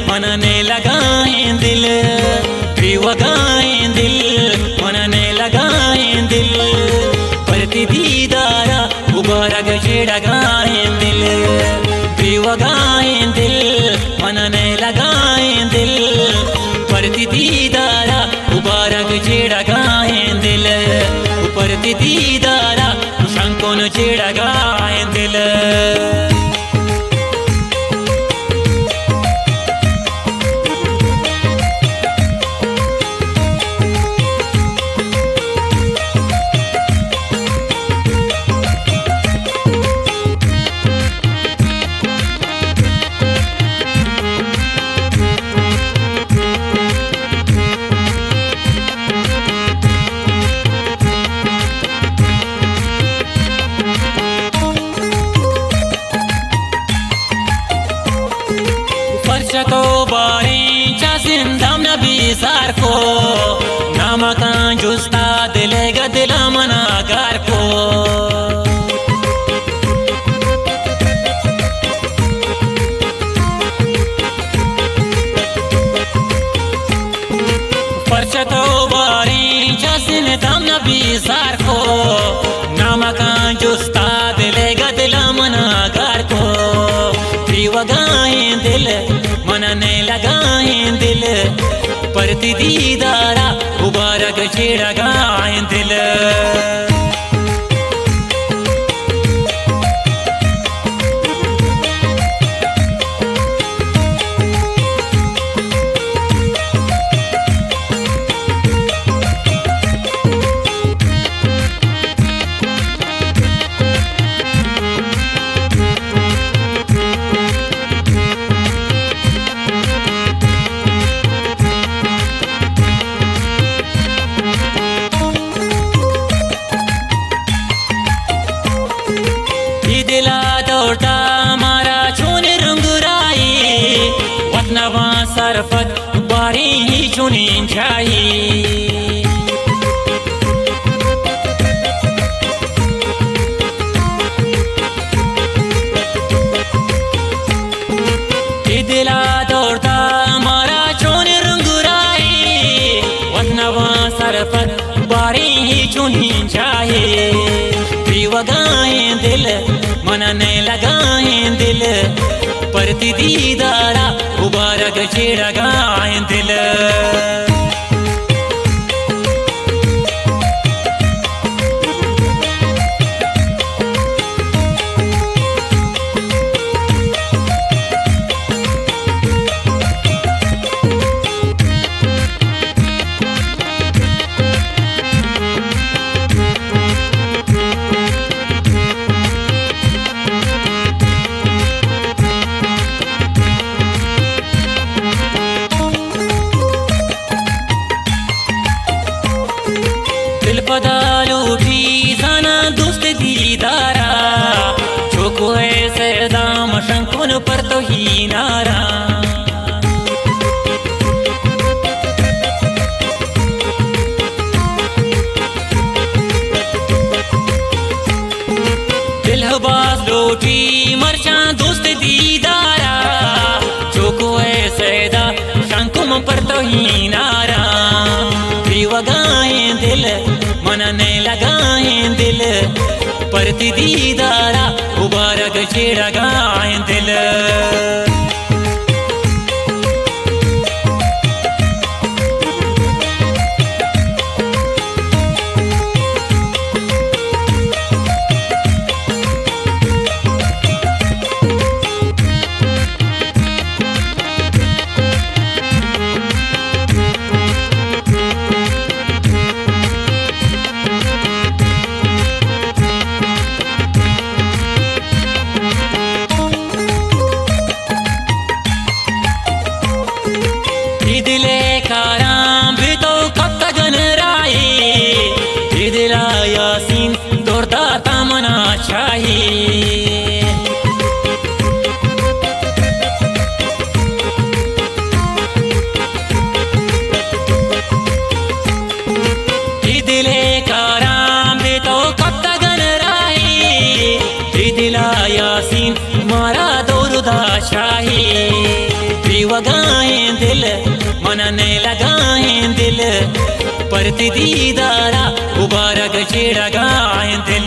मनने लगाए दिल, बेवगाए दिल मनने लगाए दिल, परती दीदारा मुबारक छेड़गाए दिल, बेवगाए दिल मनने लगाए दिल, परती दीदारा मुबारक छेड़गाए दिल, परती दीदारा शंकोन छेड़गाए दिल। को बारी चासिन दाम नबी सार को नामका जुस्ता दिलेगा दिला मनागार को फर्श को बारी चासिन दाम नबी सार को नामका जुस्ता दिलेगा दिला मनागार को बेवगाए दिल मनने लगाए दिल, परती दीदारा मुबारक छेड़गाए दिल। दिला दौड़ता मारा छूने रंगुराई वतनवा सरफत बारी ही चुनी जाई, दिला दौड़ता मारा छूने रंगुराई वतनवा सरफत बारी ही चुनी जाई, बेवगाए दिल मनने लगाए दिल, परती दीदारा मुबारक छेड़गाए दिल। दिल पदालू भी जाना दोस्त दीदारा, चोको ऐसे दाम शंकुन पर तो ही नारा, दिल बास लोटी मरचा दोस्त दीदारा, चोको ऐसे दा शंकुन पर तो ही नारा, बेवगाए दिल मनने लगाए दिल, परती दीदारा मुबारक छेड़गाए दिल। दिले काराम भी तो कब तक राई, दिला यासीन दौड़ता तमना चाहिए, दिले काराम भी तो कब तक राई, दिला यासीन मारा दौड़ता चाहिए, वगाएं दिल मनने लगाएं दिल परती दीदारा मुबारक छेड़ा गाएं दिल